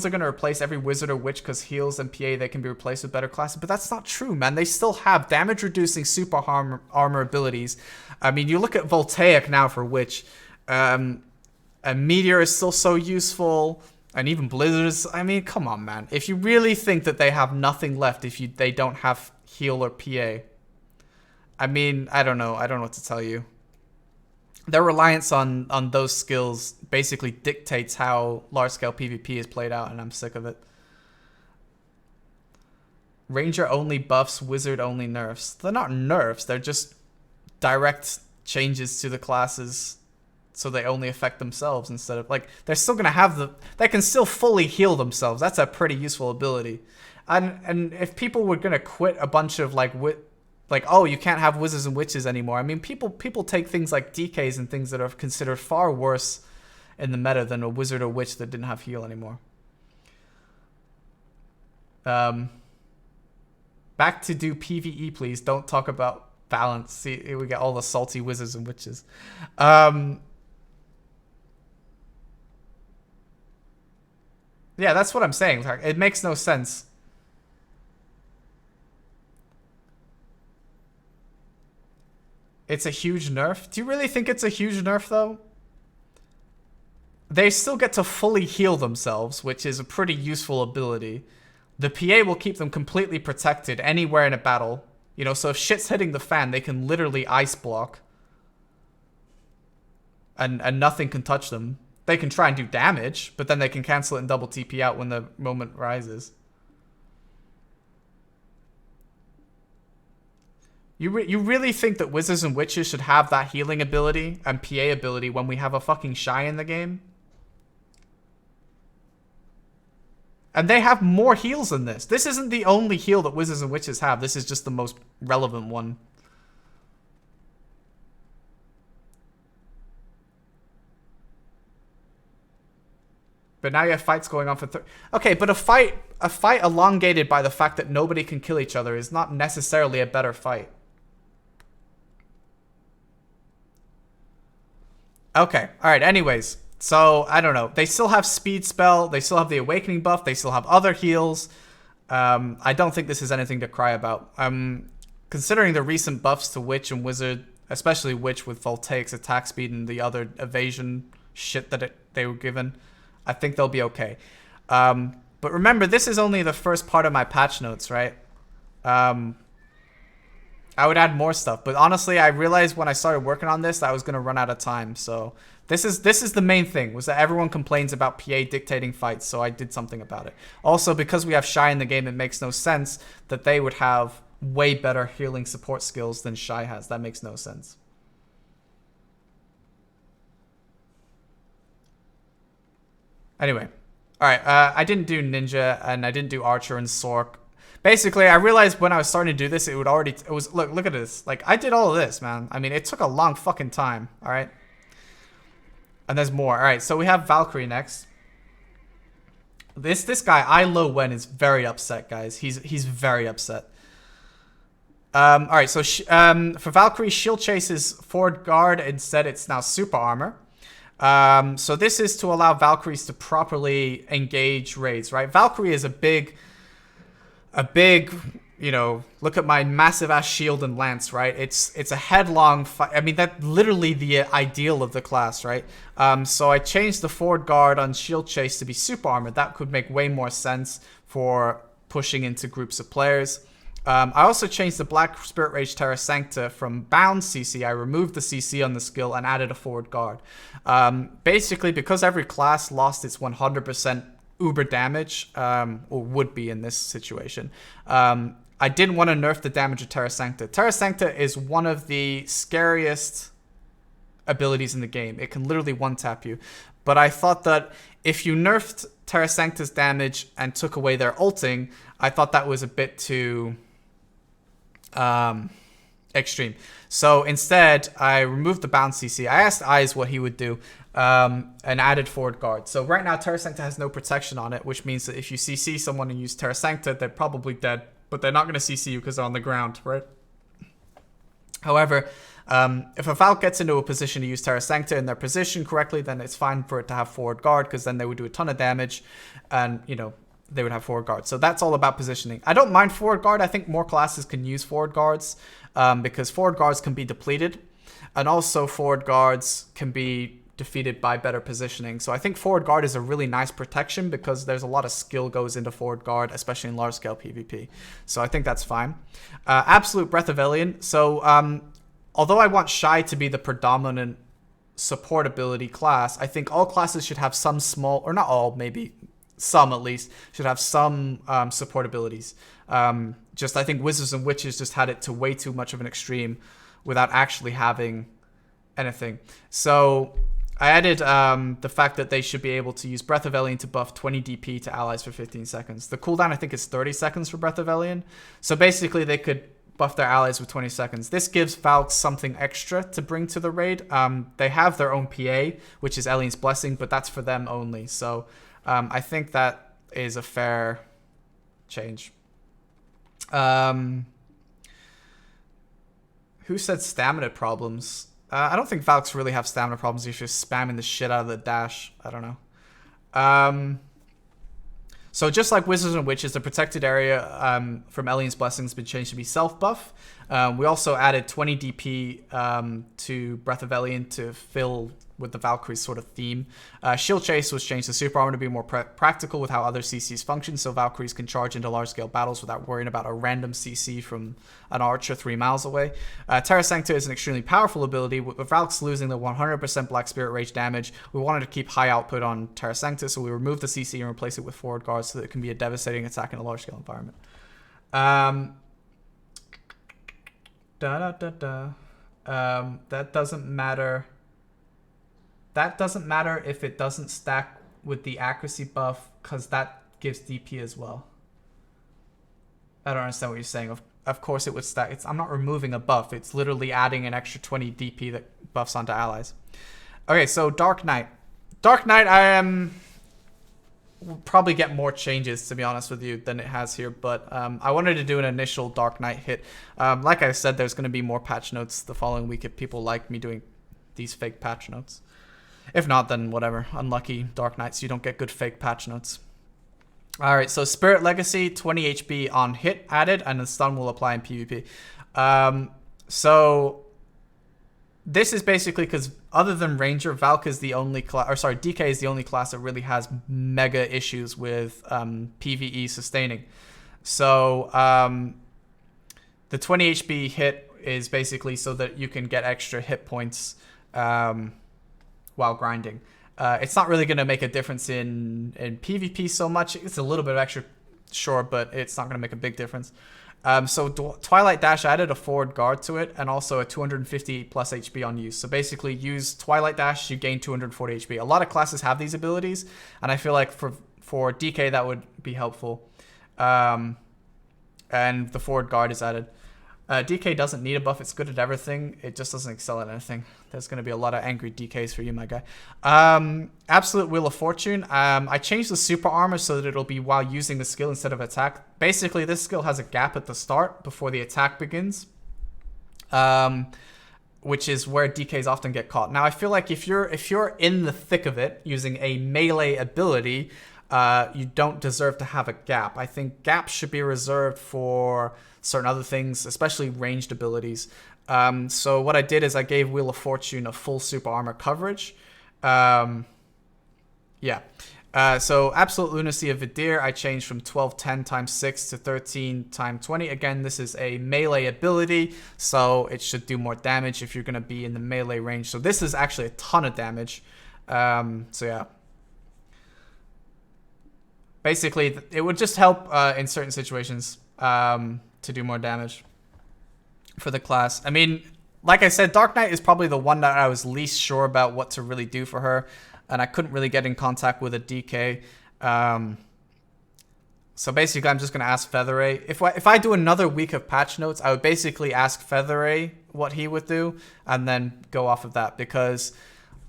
A: are going to replace every Wizard or Witch because heals and PA, they can be replaced with better classes. But that's not true, man. They still have damage-reducing super armor abilities. I mean, you look at Voltaic now for Witch. And Meteor is still so useful. And even Blizzards, I mean, come on, man. If you really think that they have nothing left if they don't have heal or PA, I mean, I don't know. I don't know what to tell you. Their reliance on those skills basically dictates how large-scale PvP is played out, and I'm sick of it. Ranger only buffs, Wizard only nerfs. They're not nerfs. They're just direct changes to the classes, so they only affect themselves instead of, like, they're still going to have they can still fully heal themselves. That's a pretty useful ability. And if people were going to quit a bunch of, like, oh, you can't have Wizards and Witches anymore. I mean, people take things like DKs and things that are considered far worse in the meta than a Wizard or Witch that didn't have heal anymore. Back to do PvE, please. Don't talk about balance. See, we get all the salty Wizards and Witches. Yeah, that's what I'm saying. It makes no sense. It's a huge nerf. Do you really think it's a huge nerf, though? They still get to fully heal themselves, which is a pretty useful ability. The PA will keep them completely protected anywhere in a battle. You know, so if shit's hitting the fan, they can literally ice block. And nothing can touch them. They can try and do damage, but then they can cancel it and double TP out when the moment rises. You really think that Wizards and Witches should have that healing ability and PA ability when we have a fucking Shy in the game? And they have more heals than this. This isn't the only heal that Wizards and Witches have. This is just the most relevant one. But now you have fights going on for... Okay, but a fight elongated by the fact that nobody can kill each other is not necessarily a better fight. Okay, alright, anyways. So, I don't know. They still have Speed Spell. They still have the Awakening buff. They still have other heals. I don't think this is anything to cry about. Considering the recent buffs to Witch and Wizard, especially Witch with Voltaic's attack speed and the other evasion shit that they were given, I think they'll be okay. But remember, this is only the first part of my patch notes, right? I would add more stuff, but honestly, I realized when I started working on this that I was going to run out of time. So this is the main thing, was that everyone complains about PA dictating fights, so I did something about it. Also, because we have Shy in the game, it makes no sense that they would have way better healing support skills than Shy has. That makes no sense. Anyway, all right. I didn't do Ninja and I didn't do Archer and Sork. Basically, I realized when I was starting to do this, look at this. Like, I did all of this, man. I mean, it took a long fucking time. All right. And there's more. All right. So we have Valkyrie next. This guy, I Lo Wen, is very upset, guys. He's very upset. All right. So for Valkyrie, Shield Chase is forward guard. Instead, it's now super armor. So this is to allow Valkyries to properly engage raids, right? Valkyrie is a big, you know, look at my massive ass shield and lance, right? It's a headlong fight. I mean, that's literally the ideal of the class, right? So I changed the forward guard on Shield Chase to be super armor. That could make way more sense for pushing into groups of players. I also changed the Black Spirit Rage Terra Sancta from bound CC. I removed the CC on the skill and added a forward guard. Basically, because every class lost its 100% uber damage, or would be in this situation, I didn't want to nerf the damage of Terra Sancta. Terra Sancta is one of the scariest abilities in the game. It can literally one-tap you. But I thought that if you nerfed Terra Sancta's damage and took away their ulting, I thought that was a bit too... extreme. So instead, I removed the bound CC. I asked Eyes what he would do, and added forward guard. So right now, Terra Sancta has no protection on it, which means that if you CC someone and use Terra Sancta, they're probably dead, but they're not going to CC you because they're on the ground, right? However, if a Valk gets into a position to use Terra Sancta in their position correctly, then it's fine for it to have forward guard, because then they would do a ton of damage, and, you know, they would have forward guard. So that's all about positioning. I don't mind forward guard. I think more classes can use forward guards, because forward guards can be depleted, and also forward guards can be defeated by better positioning. So I think forward guard is a really nice protection, because there's a lot of skill goes into forward guard, especially in large scale PvP. So I think that's fine. Absolute Breath of Alien. So although I want Shy to be the predominant support ability class, I think all classes should have some small, or not all, maybe some at least, should have some support abilities. I think Wizards and Witches just had it to way too much of an extreme without actually having anything. So I added the fact that they should be able to use Breath of Alien to buff 20 DP to allies for 15 seconds. The cooldown, I think, is 30 seconds for Breath of Alien. So basically, they could buff their allies with 20 seconds. This gives Valks something extra to bring to the raid. They have their own PA, which is Alien's Blessing, but that's for them only. So I think that is a fair change. Who said stamina problems? I don't think Valks really have stamina problems if you're spamming the shit out of the dash. I don't know. So just like Wizards and Witches, the protected area from Alien's Blessing has been changed to be self-buff. We also added 20 DP to Breath of Alien to fill with the Valkyrie's sort of theme. Shield Chase was changed to super armor to be more practical with how other CCs function, so Valkyries can charge into large-scale battles without worrying about a random CC from an archer 3 miles away. Terra Sancta is an extremely powerful ability. With Valks losing the 100% Black Spirit Rage damage, we wanted to keep high output on Terra Sancta, so we removed the CC and replaced it with forward guard so that it can be a devastating attack in a large-scale environment. That doesn't matter. That doesn't matter if it doesn't stack with the accuracy buff, because that gives DP as well. I don't understand what you're saying. Of course it would stack. I'm not removing a buff. It's literally adding an extra 20 DP that buffs onto allies. Okay, so Dark Knight. Dark Knight, will probably get more changes, to be honest with you, than it has here. But I wanted to do an initial Dark Knight hit. Like I said, there's going to be more patch notes the following week if people like me doing these fake patch notes. If not, then whatever. Unlucky Dark Knights, you don't get good fake patch notes. All right, so Spirit Legacy, 20 HP on hit added, and the stun will apply in PvP. So this is basically because other than Ranger, Valk is the only class, or sorry, DK is the only class that really has mega issues with PvE sustaining. So the 20 HP hit is basically so that you can get extra hit points while grinding. It's not really going to make a difference in PvP so much. It's a little bit of extra, sure, but it's not going to make a big difference. So Twilight Dash added a forward guard to it and also a 250 plus HP on use. So basically use Twilight Dash, you gain 240 HP. A lot of classes have these abilities, and I feel like for DK that would be helpful. And the forward guard is added. DK doesn't need a buff. It's good at everything. It just doesn't excel at anything. There's going to be a lot of angry DKs for you, my guy. Absolute Wheel of Fortune. I changed the super armor so that it'll be while using the skill instead of attack. Basically, this skill has a gap at the start before the attack begins, which is where DKs often get caught. Now, I feel like if you're in the thick of it using a melee ability, you don't deserve to have a gap. I think gaps should be reserved for certain other things, especially ranged abilities. So what I did is I gave Wheel of Fortune a full super armor coverage. So Absolute Lunacy of Vidir, I changed from 1210 times 6 to 13 times 20. Again, this is a melee ability, so it should do more damage if you're going to be in the melee range. So this is actually a ton of damage. Basically, it would just help in certain situations to do more damage for the class. I mean, like I said, Dark Knight is probably the one that I was least sure about what to really do for her, and I couldn't really get in contact with a DK. So basically, I'm just going to ask Featherray. If I do another week of patch notes, I would basically ask Featherray what he would do, and then go off of that. Because,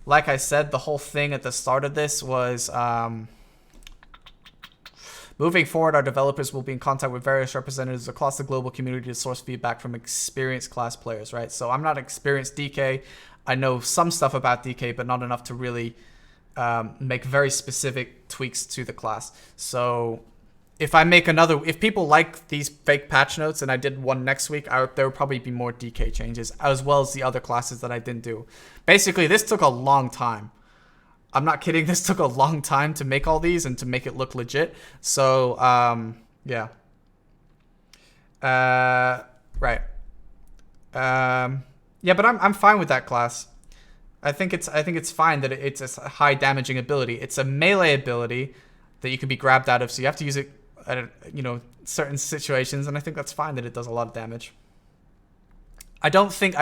A: like I said, the whole thing at the start of this was... moving forward, our developers will be in contact with various representatives across the global community to source feedback from experienced class players, right? So I'm not an experienced DK. I know some stuff about DK, but not enough to really make very specific tweaks to the class. So if people like these fake patch notes and I did one next week, there would probably be more DK changes, as well as the other classes that I didn't do. Basically, this took a long time. I'm not kidding. This took a long time to make all these and to make it look legit. So, yeah. Right. Yeah, but I'm fine with that class. I think it's fine that it's a high damaging ability. It's a melee ability that you can be grabbed out of, so you have to use it at certain situations, and I think that's fine that it does a lot of damage. I don't think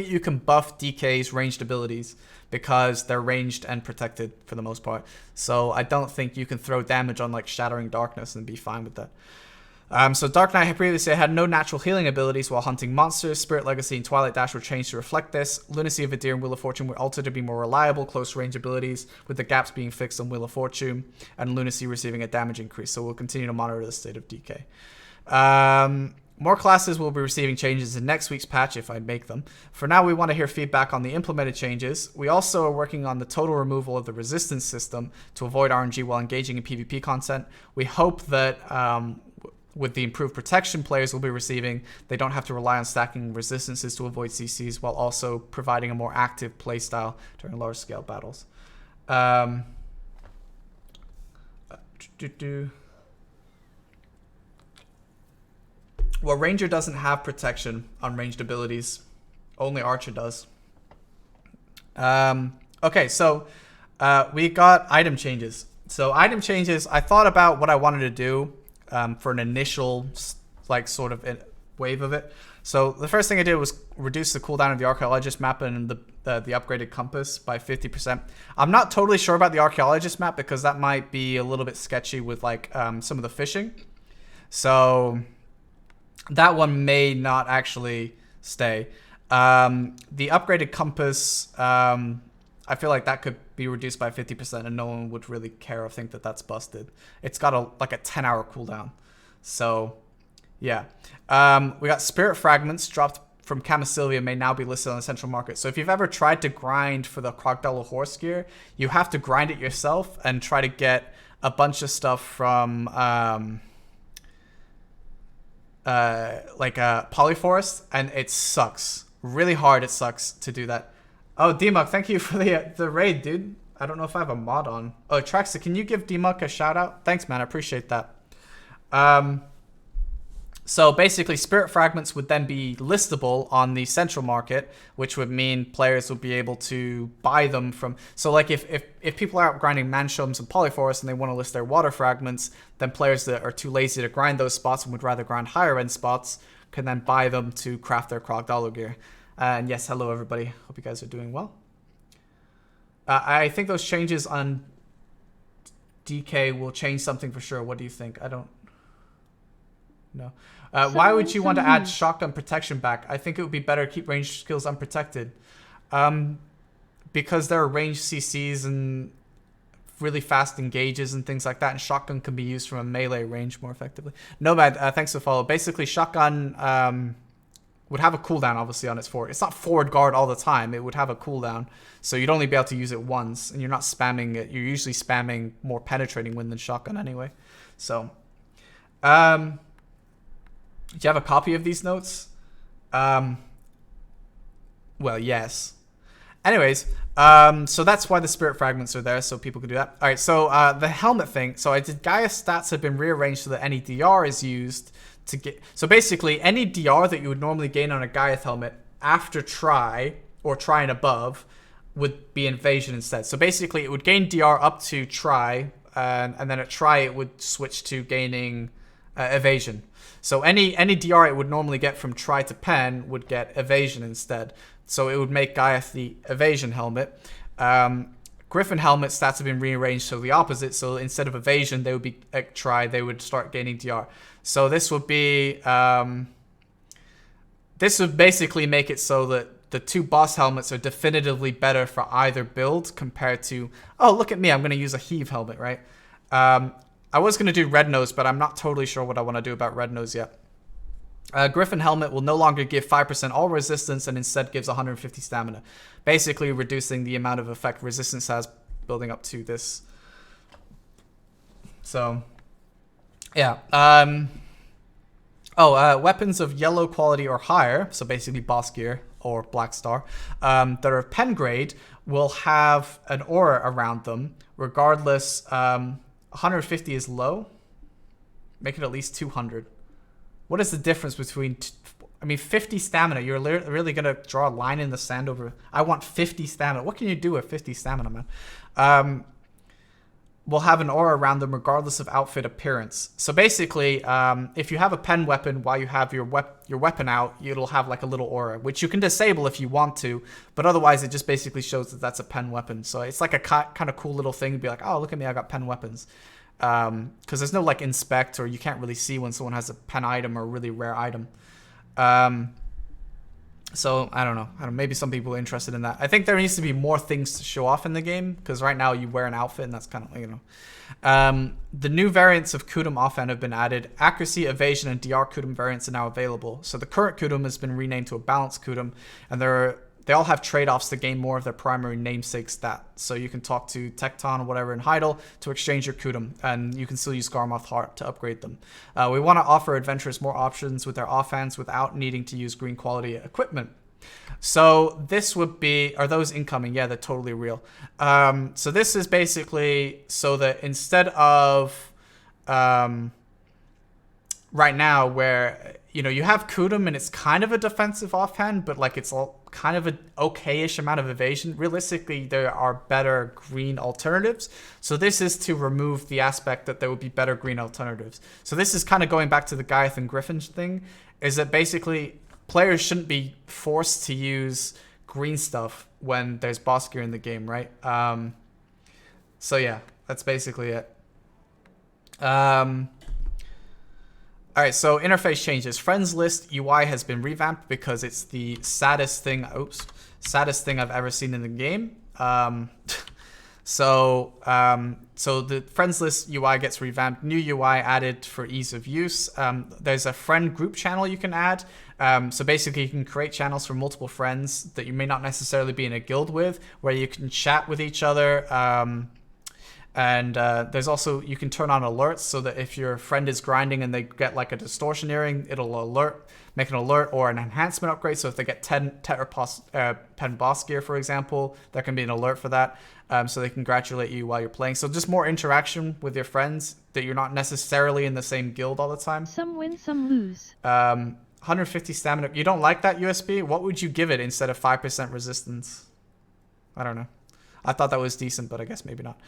A: you can buff DK's ranged abilities because they're ranged and protected for the most part. So I don't think you can throw damage on like Shattering Darkness and be fine with that. So Dark Knight previously had no natural healing abilities while hunting monsters. Spirit Legacy and Twilight Dash were changed to reflect this. Lunacy of Vidir and Wheel of Fortune were altered to be more reliable, close range abilities, with the gaps being fixed on Wheel of Fortune, and Lunacy receiving a damage increase. So we'll continue to monitor the state of DK. More classes will be receiving changes in next week's patch if I make them. For now, we want to hear feedback on the implemented changes. We also are working on the total removal of the resistance system to avoid RNG while engaging in PvP content. We hope that with the improved protection players will be receiving, they don't have to rely on stacking resistances to avoid CCs, while also providing a more active playstyle during large scale battles. Well, Ranger doesn't have protection on ranged abilities. Only Archer does. Okay, so we got item changes. So item changes, I thought about what I wanted to do for an initial sort of wave of it. So the first thing I did was reduce the cooldown of the Archaeologist map and the upgraded compass by 50%. I'm not totally sure about the Archaeologist map because that might be a little bit sketchy with like some of the fishing. So that one may not actually stay. The upgraded compass, I feel like that could be reduced by 50% and no one would really care or think that that's busted. It's got a 10-hour cooldown. So yeah. We got Spirit Fragments dropped from Camasylvia may now be listed on the central market. So if you've ever tried to grind for the Crocodile Horse gear, you have to grind it yourself and try to get a bunch of stuff from Polyforest, and it sucks. Really hard, it sucks to do that. Oh, D-Muck, thank you for the raid, dude. I don't know if I have a mod on. Oh, Traxa, can you give D-Muck a shout out? Thanks, man. I appreciate that. So basically, Spirit Fragments would then be listable on the central market, which would mean players would be able to buy them from... So like if people are out grinding Manshomes and Polyforest and they want to list their water fragments, then players that are too lazy to grind those spots and would rather grind higher end spots can then buy them to craft their Crocodile gear. And yes, hello everybody. Hope you guys are doing well. I think those changes on DK will change something for sure. What do you think? I don't... No. Why would you want to add shotgun protection back? I think it would be better to keep ranged skills unprotected. Because there are ranged CCs and really fast engages and things like that, and shotgun can be used from a melee range more effectively. Nomad, thanks for the follow. Basically, shotgun would have a cooldown, obviously, on its forward. It's not forward guard all the time. It would have a cooldown. So you'd only be able to use it once, and you're not spamming it. You're usually spamming more penetrating wind than shotgun anyway. So... do you have a copy of these notes? Well, yes. Anyways, so that's why the Spirit Fragments are there, so people can do that. All right, so the helmet thing. So I did Gaia stats have been rearranged so that any DR is used to get... So basically, any DR that you would normally gain on a Gaia helmet after try, or try and above, would be invasion instead. So basically, it would gain DR up to try, and then at try, it would switch to gaining evasion. So any DR it would normally get from try to pen would get evasion instead. So it would make Gaia the evasion helmet. Griffin helmet stats have been rearranged so the opposite. So instead of evasion, they would be at try. They would start gaining DR. So this would be this would basically make it so that the two boss helmets are definitively better for either build compared to... Oh, look at me! I'm going to use a heave helmet, right? I was going to do Red Nose, but I'm not totally sure what I want to do about Red Nose yet. Griffin Helmet will no longer give 5% all resistance and instead gives 150 stamina. Basically reducing the amount of effect resistance has building up to this. So, yeah. Weapons of yellow quality or higher, so basically boss gear or black star, that are pen grade will have an aura around them regardless... 150 is low. Make it at least 200. What is the difference between... 50 stamina. You're really going to draw a line in the sand over... I want 50 stamina. What can you do with 50 stamina, man? Will have an aura around them regardless of outfit appearance. So basically, if you have a pen weapon while you have your weapon out, it'll have like a little aura, which you can disable if you want to, but otherwise it just basically shows that that's a pen weapon. So it's like a kind of cool little thing to be like, oh, look at me, I got pen weapons. Because there's no like inspect, or you can't really see when someone has a pen item or a really rare item. So I don't know. Maybe some people are interested in that. I think there needs to be more things to show off in the game, because right now you wear an outfit and that's kind of, the new variants of Kudum offhand have been added. Accuracy, evasion, and DR Kudum variants are now available. So the current Kudum has been renamed to a balanced Kudum, and they all have trade-offs to gain more of their primary namesake stat. So you can talk to Tecton or whatever in Heidel to exchange your Kudum, and you can still use Garmoth Heart to upgrade them. We want to offer adventurers more options with their offhands without needing to use green quality equipment. So this would be... Are those incoming? Yeah, they're totally real. So this is basically so that instead of... right now where... you have Kudum and it's kind of a defensive offhand, but like it's all kind of an okay-ish amount of evasion. Realistically, there are better green alternatives. So this is to remove the aspect that there would be better green alternatives. So this is kind of going back to the Gaiath and Griffin thing, is that basically players shouldn't be forced to use green stuff when there's boss gear in the game, right? So yeah, that's basically it. All right, so interface changes. Friends list UI has been revamped because it's the saddest thing. Saddest thing I've ever seen in the game. So the friends list UI gets revamped. New UI added for ease of use. There's a friend group channel you can add. So basically, you can create channels for multiple friends that you may not necessarily be in a guild with, where you can chat with each other. And there's also, you can turn on alerts so that if your friend is grinding and they get like a distortion earring, it'll make an alert or an enhancement upgrade. So if they get 10 boss gear, for example, there can be an alert for that. So they congratulate you while you're playing. So just more interaction with your friends that you're not necessarily in the same guild all the time.
C: Some win, some lose.
A: 150 stamina. You don't like that USB? What would you give it instead of 5% resistance? I don't know. I thought that was decent, but I guess maybe not.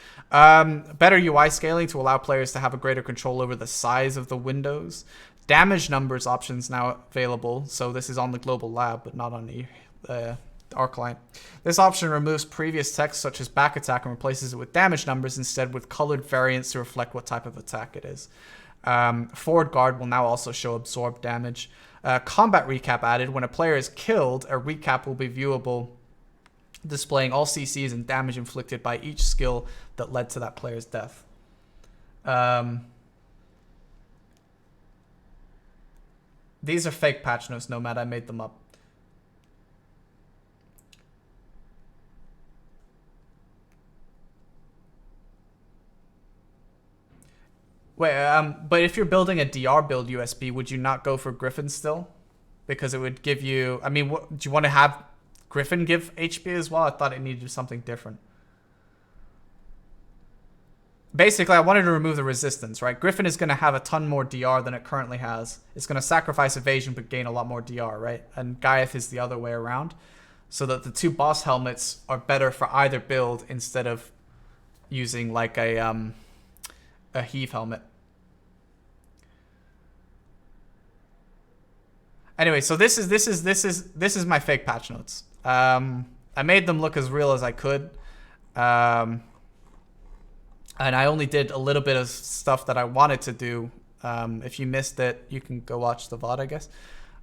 A: Better UI scaling to allow players to have a greater control over the size of the windows. Damage numbers options now available. So this is on the global lab, but not on our client. This option removes previous text such as back attack and replaces it with damage numbers instead with colored variants to reflect what type of attack it is. Forward guard will now also show absorbed damage. Combat recap added. When a player is killed, a recap will be viewable, displaying all CCs and damage inflicted by each skill that led to that player's death. These are fake patch notes, Nomad. I made them up. Wait, but if you're building a DR build USB, would you not go for Griffin still? Because it would give you... I mean, what, do you want to have Griffin give HP as well? I thought it needed something different. Basically, I wanted to remove the resistance, right? Griffin is going to have a ton more DR than it currently has. It's going to sacrifice evasion but gain a lot more DR, right? And Gaiath is the other way around. So that the two boss helmets are better for either build instead of using like a heave helmet. Anyway, so this is my fake patch notes. I made them look as real as I could. And I only did a little bit of stuff that I wanted to do. If you missed it, you can go watch the VOD, I guess.